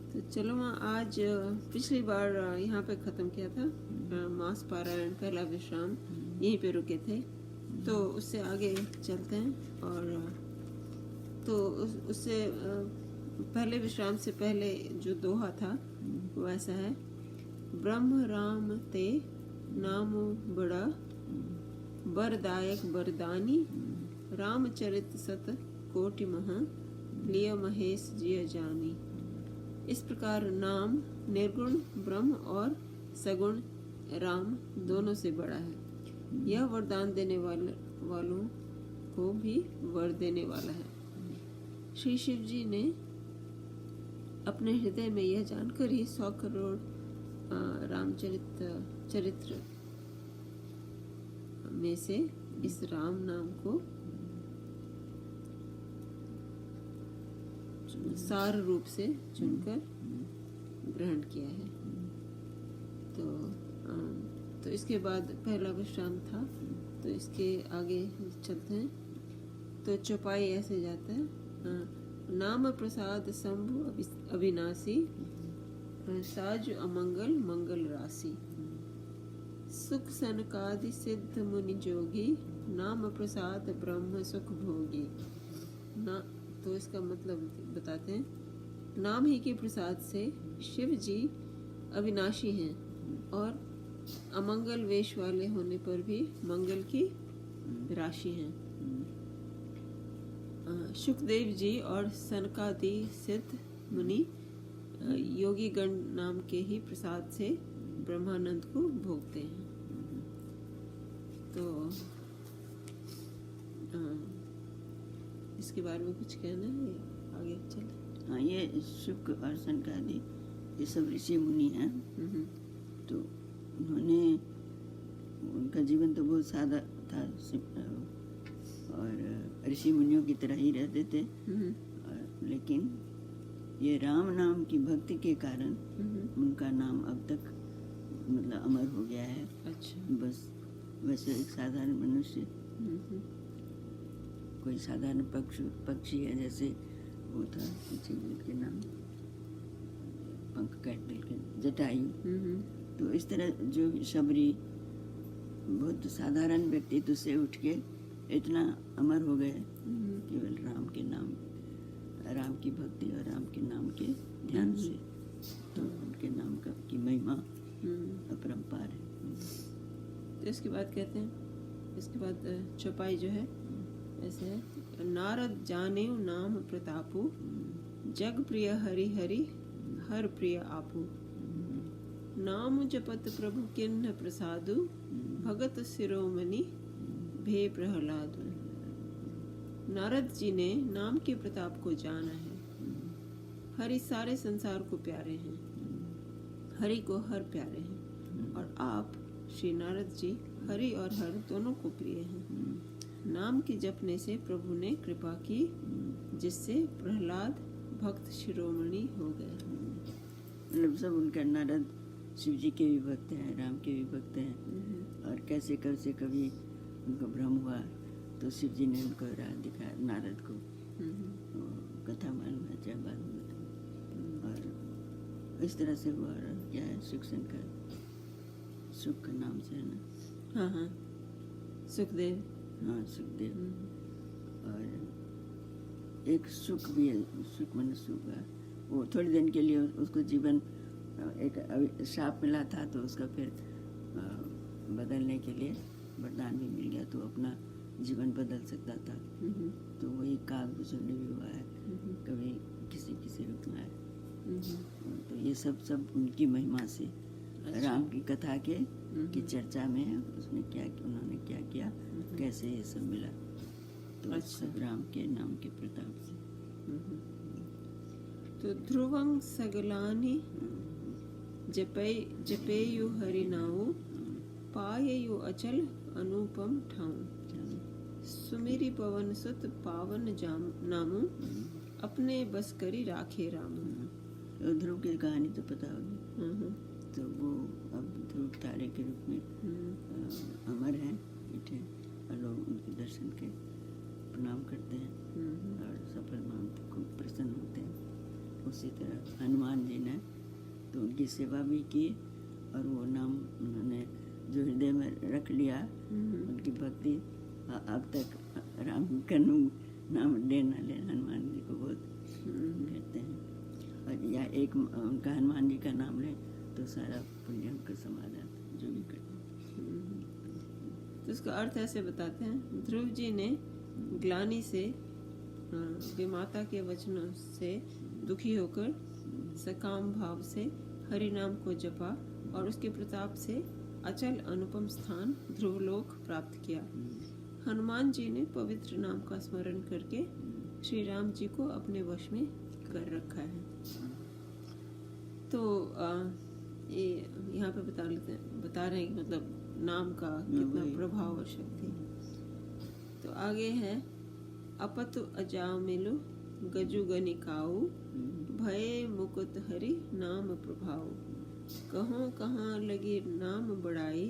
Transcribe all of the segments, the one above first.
तो चलो माँ, आज पिछली बार यहाँ पे ख़त्म किया था मास पारायण पहला विश्राम, यहीं पे रुके थे। तो उससे आगे चलते हैं। और तो उससे पहले विश्राम से पहले जो दोहा था वो ऐसा है: ब्रह्म राम ते नामो बड़ा, बरदायक बरदानी, रामचरित सत कोटि महा, लियो महेश जिय जानी। इस प्रकार नाम निर्गुण ब्रह्म और सगुण राम दोनों से बड़ा है। यह वरदान देने वालों को भी वर देने वाला है। श्री शिव जी ने अपने हृदय में यह जानकर ही 100 करोड़ चरित्र में से इस राम नाम को सार रूप से चुनकर ग्रहण किया है। तो इसके बाद पहला विश्राम था। तो इसके आगे चलते हैं। तो चौपाई ऐसे जाता है: नाम प्रसाद शंभु अविनाशी, साज अमंगल मंगल राशि, सुख सनकादि सिद्ध मुनि जोगी, नाम प्रसाद ब्रह्म सुख भोगी। ना तो इसका मतलब बताते हैं: नाम ही के प्रसाद से शिव जी अविनाशी हैं और अमंगल वेश वाले होने पर भी मंगल की राशि हैं। सुखदेव जी और सनकादि सिद्ध मुनि योगी गण नाम के ही प्रसाद से ब्रह्मानंद को भोगते हैं। तो इसके बारे में कुछ कहना है? आगे चले। हाँ, ये शुक और सनकादि ये सब ऋषि मुनि हैं। तो उन्होंने, उनका जीवन तो बहुत सादा था और ऋषि मुनियों की तरह ही रहते थे। लेकिन ये राम नाम की भक्ति के कारण उनका नाम अब तक मतलब अमर हो गया है। अच्छा। बस वैसे एक साधारण मनुष्य, कोई साधारण पक्षी है, जैसे वो था के नाम पंख काट के जटायु। तो इस तरह जो शबरी बहुत साधारण व्यक्तित्व से उठ के इतना अमर हो गए केवल राम के नाम, राम की भक्ति और राम के नाम के ध्यान से। तो उनके नाम की महिमा अपरंपार है। तो इसके बाद कहते हैं, इसके बाद चौपाई जो है ऐसे है: नारद जाने नाम प्रतापु, जग प्रिय हरि हरि हर प्रिय आपू, नाम जपत प्रभु किन्ह प्रसादु, भगत शिरोमणि भे प्रहलादु। नारद जी ने नाम के प्रताप को जाना है। हरि सारे संसार को प्यारे हैं, हरि को हर प्यारे हैं, और आप श्री नारद जी हरि और हर दोनों को प्रिय हैं। नाम के जपने से प्रभु ने कृपा की, जिससे प्रहलाद भक्त शिरोमणि हो गए। मतलब सब उनका, नारद शिव जी के भी भक्त हैं, राम के भी भक्त हैं। और कैसे कभी उनको भ्रम हुआ तो शिव जी ने उनको राह दिखाया, नारद को। कथा मालूम है, चाहे बाद में बताऊं। और इस तरह से हुआ। क्या है, सुखसन का, सुख का नाम से है ना। हाँ, सुखदेव। हाँ, सुखदेव। और एक सुख भी है, सुख मन सुख है। वो थोड़ी दिन के लिए उसको जीवन एक श्राप मिला था, तो उसका फिर बदलने के लिए वरदान भी मिल गया, तो अपना जीवन बदल सकता था। तो वही कालभूषण भी हुआ है, कभी किसी रूप में है। तो ये सब उनकी महिमा से। अच्छा। राम की कथा की चर्चा में है, उसमें उन्होंने क्या किया, कैसे ये सब मिला। तो अच्छा। सब राम के नाम के प्रताप से। तो ध्रुवं सगलानि जपेयु हरि नाउ, पाययु अचल अनुपम ठाऊ, सुमेरी पवन सुत पावन नामु, अपने बस करी राखे रामु। ध्रुव की कहानी तो पता होगी। तो वो अब ध्रुव तारे के रूप में अमर हैं, बैठे, और लोग उनके दर्शन के प्रणाम करते हैं और सफल मानते, खूब प्रसन्न होते हैं। उसी तरह हनुमान जी ने तो उनकी सेवा भी की और वो नाम उन्होंने जो हृदय में रख लिया, उनकी भक्ति अब तक राम कनु नाम लेना ले हनुमान जी को बहुत कहते हैं। और या एक उनका हनुमान जी का नाम ले तो सारा पुण्य उनका समा जाता जो भी करते हैं। तो इसका अर्थ ऐसे बताते हैं, ध्रुव जी ने ग्लानि से विमाता के वचनों से दुखी होकर सकाम भाव से हरि नाम को जपा और उसके प्रताप से अचल अनुपम स्थान ध्रुवलोक प्राप्त किया। हनुमान जी ने पवित्र नाम का स्मरण करके श्री राम जी को अपने वश में कर रखा है। तो ये यहाँ पे बता रहे हैं कि मतलब नाम का कितना प्रभाव और शक्ति। तो आगे है, अपतु अजामिलु गजु गनिकाऊ भय मुकुत हरि नाम प्रभाव। कहों कहाँ लगी नाम बड़ाई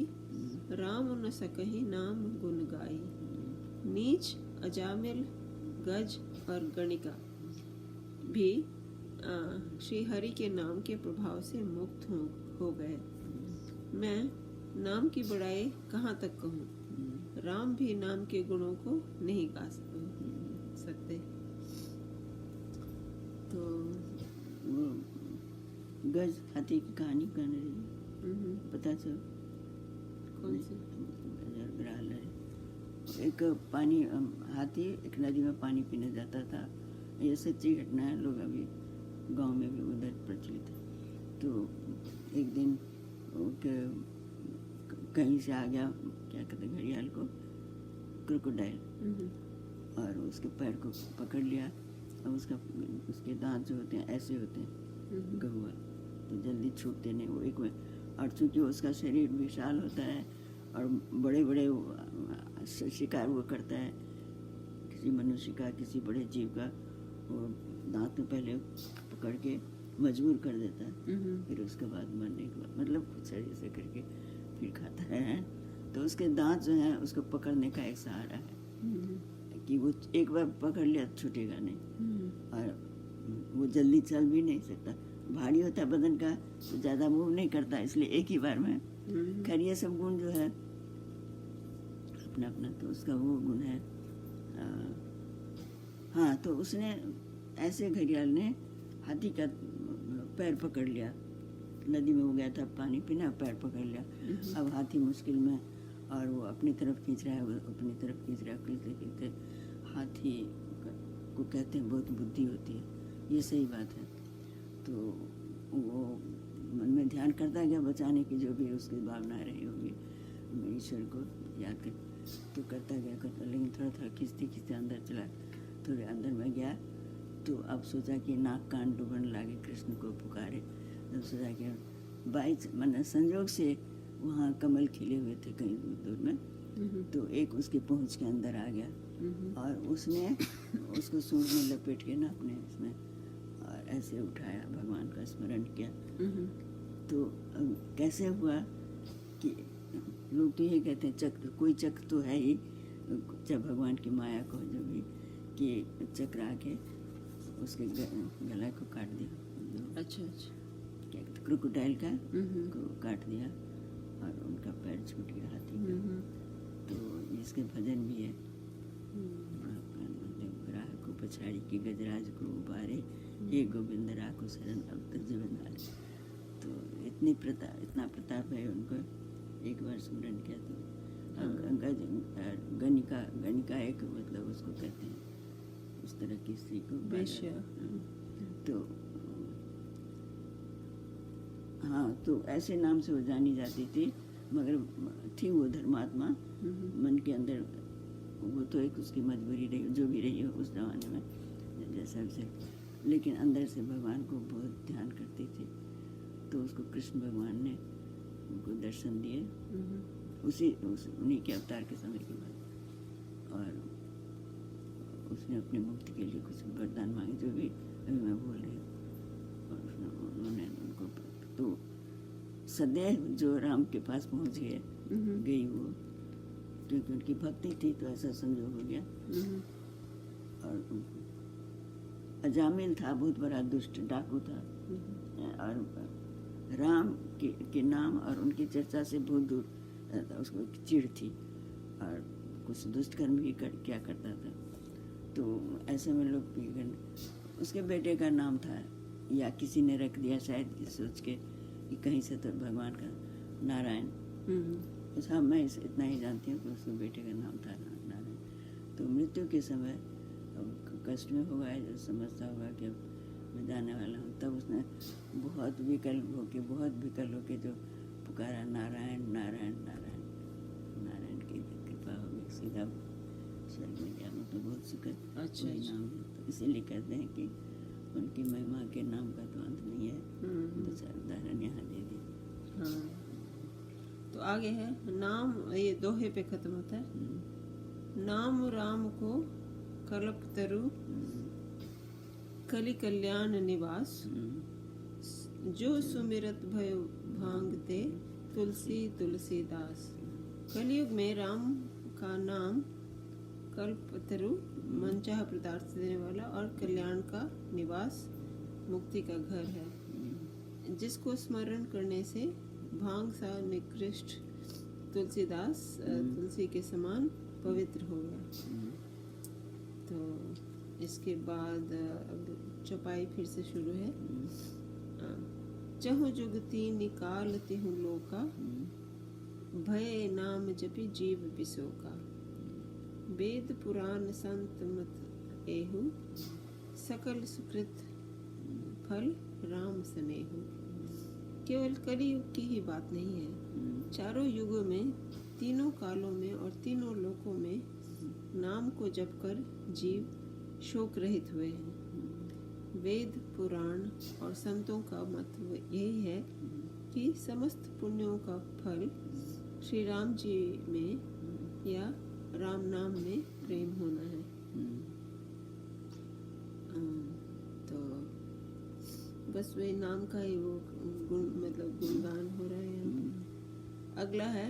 राम न सकहि नाम गुण गाई। नीच अजामिल गज और गणिका भी श्री हरि के नाम के प्रभाव से मुक्त हो गए। मैं नाम की बड़ाई कहाँ तक कहूँ, राम भी नाम के गुणों को नहीं गा सकते। तो वो गज हाथी की कहानी कहने रही पता चल कौन सी? एक पानी हाथी एक नदी में पानी पीने जाता था। ये सच्ची घटना है, लोग अभी गांव में भी उधर प्रचलित है। तो एक दिन कहीं से आ गया, क्या कहते हैं, घड़ियाल को, क्रोकोडाइल, और उसके पैर को पकड़ लिया। अब उसके दांत जो होते हैं ऐसे होते हैं गहुआ, तो जल्दी छूटते नहीं वो एक में। और चूँकि उसका शरीर विशाल होता है और बड़े बड़े शिकार वो करता है, किसी मनुष्य का किसी बड़े जीव का वो दांत में पहले पकड़ के मजबूर कर देता है, फिर उसके बाद मरने के बाद मतलब कुछ ऐसे करके फिर खाता है। तो उसके दांत जो हैं उसको पकड़ने का एक सहारा है कि वो एक बार पकड़ लिया छूटेगा नहीं। और वो जल्दी चल भी नहीं सकता, भारी होता है बदन का तो ज़्यादा मूव नहीं करता, इसलिए एक ही बार में। खैर ये सब गुण जो है अपना अपना, तो उसका वो गुण है। हाँ, तो उसने ऐसे घड़ियाल ने हाथी का पैर पकड़ लिया, नदी में हो गया था पानी पीना, पैर पकड़ लिया। अब हाथी मुश्किल में और वो अपनी तरफ खींच रहा है, वो अपनी तरफ खींच रहा है, खींचते खींचते हाथी को कहते हैं बहुत बुद्धि होती है, ये सही बात है। तो वो मन में ध्यान करता गया बचाने की, जो भी उसकी भावनाएं रही होगी ईश्वर को याद कर, तो करता गया, लेकिन थोड़ा थोड़ा खींचते खींचते अंदर चला, थोड़े अंदर में गया। तो अब सोचा कि नाक कान डूबने लगे, कृष्ण को पुकारे। तब सोचा कि मैंने संजोग से वहाँ कमल खिले हुए थे कहीं दूर में, तो एक उसकी पहुँच के अंदर आ गया और उसने उसको सूंड में लपेट के ना अपने इसमें और ऐसे उठाया, भगवान का स्मरण किया। तो कैसे हुआ कि लोग तो ये कहते हैं चक्र, कोई चक्र तो है ही, चाहे भगवान की माया को जो भी, कि चक्र आके उसके गला को काट दिया। अच्छा अच्छा, क्या कहते, क्रोकोडाइल का को काट दिया और उनका पैर छूट गया हाथी का। तो इसके भजन भी है, ग्राह को पछाड़ी के गजराज को उबारे, हे गोविंद राखो शरण अब तक जीवन हारे। तो इतना प्रताप है उनको, एक बार स्मरण किया तो गणिका एक मतलब उसको कहते हैं उस तरह की स्त्री को, वेश्या। तो हाँ, तो ऐसे नाम से वो जानी जाती थी, मगर थी वो धर्मात्मा मन के अंदर। वो तो एक उसकी मजबूरी रही, जो भी रही हो उस जमाने में जैसा भी, लेकिन अंदर से भगवान को बहुत ध्यान करती थी। तो उसको कृष्ण भगवान ने उनको दर्शन दिए उन्हीं के अवतार के समय के बाद, और उसने अपनी मुक्ति के लिए कुछ वरदान मांगे, जो भी अभी मैं बोल रही हूँ। और उन्होंने उनको तो सदैव जो राम के पास पहुँच गई वो, क्योंकि उनकी भक्ति थी, तो ऐसा संजोग हो गया। और अजामिल था, बहुत बड़ा दुष्ट डाकू था, और राम के नाम और उनकी चर्चा से बहुत दूर उसको चिढ़ थी, और कुछ दुष्ट कर्म भी किया करता था। तो ऐसे में लोग उसके बेटे का नाम था, या किसी ने रख दिया शायद सोच के कि कहीं से तो भगवान का नारायण। हाँ, मैं इतना ही जानती हूँ कि उसके बेटे का नाम था नारायण। तो मृत्यु के समय कष्ट में होगा, जो समझता होगा कि अब मैं जाने वाला हूँ, तब उसने बहुत विकल होके जो पुकारा, नारायण नारायण नारायण, नारायण की कृपा होगी, सीधा स्वर्ग में गया। मतलब बहुत सुख है। अच्छा, वही नाम है, तो इसीलिए कहते हैं कि उनकी महिमा के नाम का तो अंत नहीं है। दो चार उदाहरण यहाँ दे दिए। हाँ, तो आगे है नाम, ये दोहे पे खत्म होता है। नाम राम को कल्पतरु कलि कल्याण निवास, जो सुमिरत भय भांगते तुलसी तुलसीदास। कलयुग में राम का नाम कल्पतरु, मनचाहा पदार्थ देने वाला, और कल्याण का निवास, मुक्ति का घर है, जिसको स्मरण करने से भांग सा निकृष्ट तुलसीदास तुलसी के समान पवित्र हो गया। तो इसके बाद अब चौपाई फिर से शुरू है। चहु जुगती निकालती हूँ लोका, भय नाम जपि जीव बिसोका। वेद पुराण संत मत एहु, सकल सुकृत फल राम स्नेहु। केवल कलियुग की ही बात नहीं है, चारों युगों में, तीनों कालों में और तीनों लोकों में नाम को जपकर जीव शोक रहित हुए हैं। वेद पुराण और संतों का मत यही है कि समस्त पुण्यों का फल श्री राम जी में या राम नाम में प्रेम होना है। तो बस वही नाम का ही वो गुण, मतलब गुणगान हो रहा है यहाँ पे। अगला है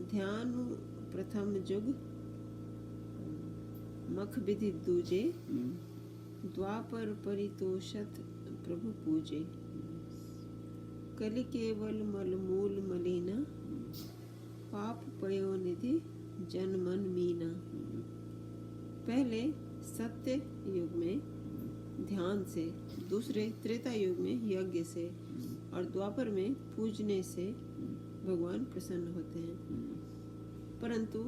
ध्यान प्रथम जुग, मख विधि दूजे, द्वापर परितोषत प्रभु पूजे। कलि केवल मल मूल मलिना, पाप पयो निधि जन मन मीना। पहले सत्य युग में ध्यान से, दूसरे त्रेता युग में यज्ञ से, और द्वापर में पूजने से भगवान प्रसन्न होते हैं। परंतु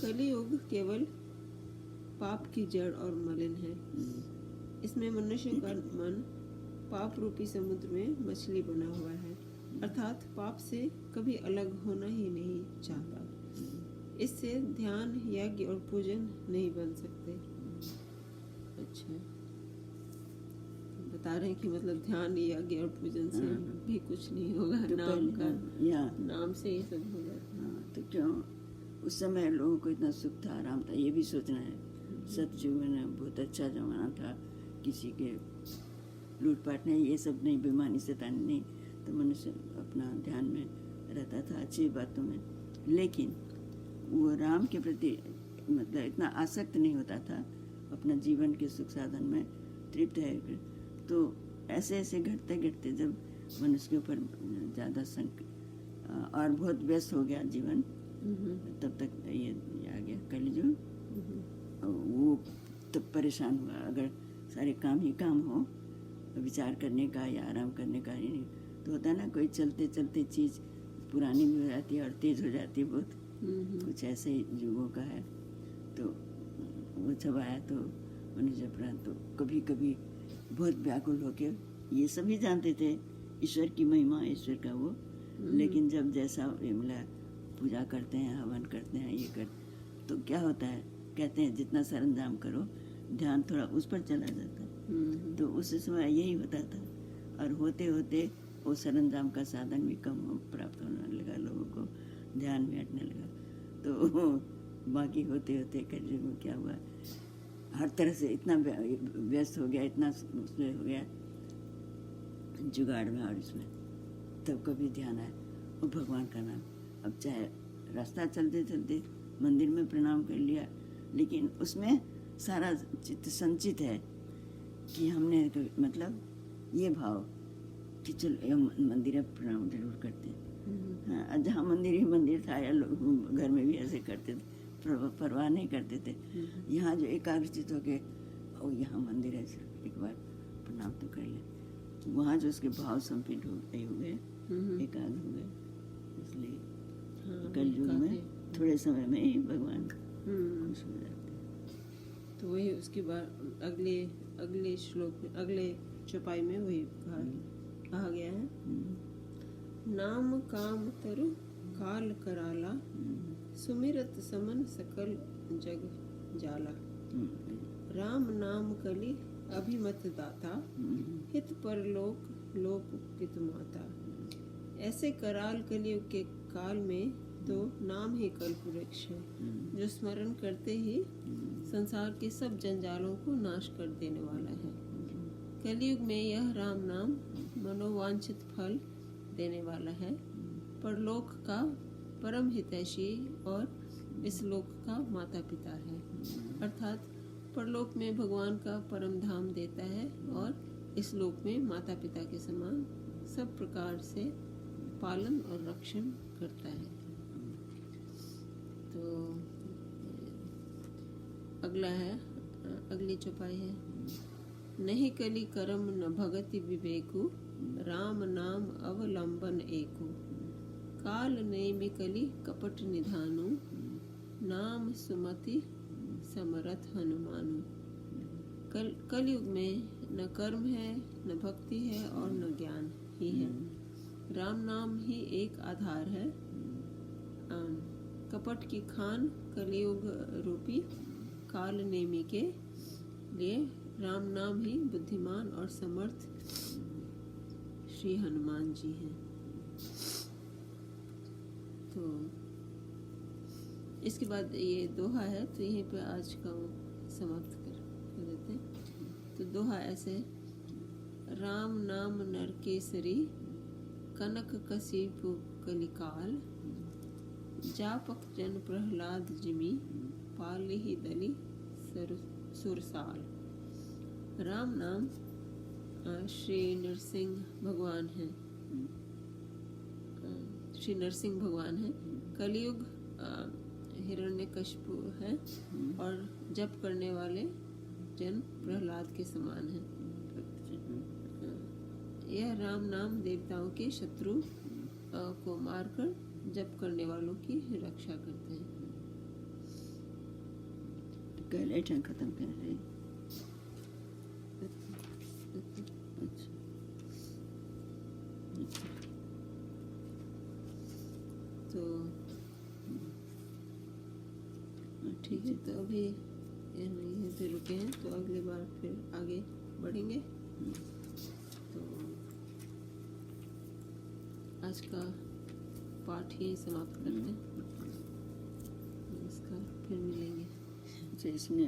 कलियुग केवल पाप की जड़ और मलिन है। इसमें मनुष्य का मन पाप रूपी समुद्र में मछली बना हुआ है, अर्थात पाप से कभी अलग होना ही नहीं चाहता। इससे ध्यान, यज्ञ और पूजन नहीं बन सकते। अच्छा, बता रहे हैं कि मतलब ध्यान, यज्ञ और पूजन से भी कुछ नहीं होगा, तो नाम का, नाम से ही सब होगा। तो क्यों उस समय लोगों को इतना सुख था, आराम था, ये भी सोचना है। सतयुग में बहुत अच्छा जमाना था, किसी के लूटपाट नहीं, ये सब नहीं, बेईमानी सतानी नहीं, तो मनुष्य अपना ध्यान में रहता था, अच्छी बातों में। लेकिन वो राम के प्रति मतलब इतना आसक्त नहीं होता था, अपना जीवन के सुख साधन में तृप्त है। तो ऐसे ऐसे घटते घटते जब मनुष्य के ऊपर ज़्यादा और बहुत व्यस्त हो गया जीवन, तब तक ये आ गया कलियुग। वो तब परेशान हुआ। अगर सारे काम ही काम हो, विचार करने का या आराम करने का ही नहीं, तो होता है ना, कोई चलते चलते चीज़ पुरानी भी हो जाती है और तेज़ हो जाती है बहुत। कुछ ऐसे युगों का है। तो वो जब आया तो मनुष्य प्राण तो कभी कभी बहुत व्याकुल होके, ये सभी जानते थे ईश्वर की महिमा, ईश्वर का वो, लेकिन जब जैसा मिला, पूजा करते हैं, हवन करते हैं, ये कर, तो क्या होता है, कहते हैं जितना सरंजाम करो, ध्यान थोड़ा उस पर चला जाता है। तो उस समय यही होता था, और होते होते वो सरंजाम का साधन भी कम प्राप्त होने लगा, लोगों को ध्यान में हटने लगा। तो बाकी होते होते कलयुग में क्या हुआ, हर तरह से इतना व्यस्त हो गया, इतना उसमें हो गया जुगाड़ में और इसमें, तब कभी ध्यान आया और भगवान का नाम। अब चाहे रास्ता चलते चलते मंदिर में प्रणाम कर लिया, लेकिन उसमें सारा चित्त संचित है कि हमने तो मतलब ये भाव कि चलो ये मंदिर है, प्रणाम जरूर करते हैं। हाँ, जहाँ मंदिर ही मंदिर था या लोग घर में भी ऐसे करते थे, परवाह नहीं करते थे। यहाँ जो एकाग्रचित हो गए, ओ यहाँ मंदिर है, चलो एक बार प्रणाम तो कर ले। वहाँ जो उसके भाव संपीड़ हो गए, एकाग्र हो गए। इसलिए कलयुग में थोड़े समय में ही भगवान खुश हो जाते हैं। तो वही उसके बाद अगले श्लोक में, अगले चौपाई में वही कहा गया है, नाम काम तरु काल कराला, सुमिरत समन सकल जग जाला। राम नाम कलि अभिमत दाता, हित परलोक लोक पित माता। ऐसे कराल कलयुग के काल में तो नाम ही कल्प वृक्ष है, जो स्मरण करते ही संसार के सब जंजालों को नाश कर देने वाला है। कलयुग में यह राम नाम मनोवांछित फल देने वाला है, परलोक का परम हितैषी और इस लोक का माता पिता है। अर्थात परलोक में भगवान का परम धाम देता है और इस लोक में माता पिता के समान सब प्रकार से पालन और रक्षण करता है। तो अगला है, अगली चौपाई है, नहीं कली करम न भगति विवेकु, राम नाम अवलंबन एकु। काल नेमि कली कपट निधानु, नाम सुमति समरथ हनुमानु। कलयुग में न कर्म है, न भक्ति है और न ज्ञान ही है। राम नाम ही एक आधार है। कपट की खान कलयुग रूपी काल नेमि के लिए राम नाम ही बुद्धिमान और समर्थ श्री हनुमान जी हैं। तो इसके बाद ये दोहा है, तो यहीं पे आज का वो समाप्त कर देते हैं। तो दोहा ऐसे, राम नाम नरकेसरी, कनक कशिपु कलिकाल, जापक जन प्रहलाद जिमी, पालिहि दलि सुरसाल। राम नाम श्री नरसिंह भगवान हैं, श्री नरसिंह भगवान हैं। कलयुग हिरण्यकशिपु है और जप करने वाले जन प्रहलाद के समान हैं। यह राम नाम देवताओं के शत्रु को मारकर जप करने वालों की रक्षा करते हैं। तो खत्म कर रहे। तो ठीक है, तो अभी यहीं पे रुके हैं, तो अगली बार फिर आगे बढ़ेंगे। तो आज का पाठ यही समाप्त करते हैं। नमस्कार, फिर मिलेंगे। अच्छा, इसमें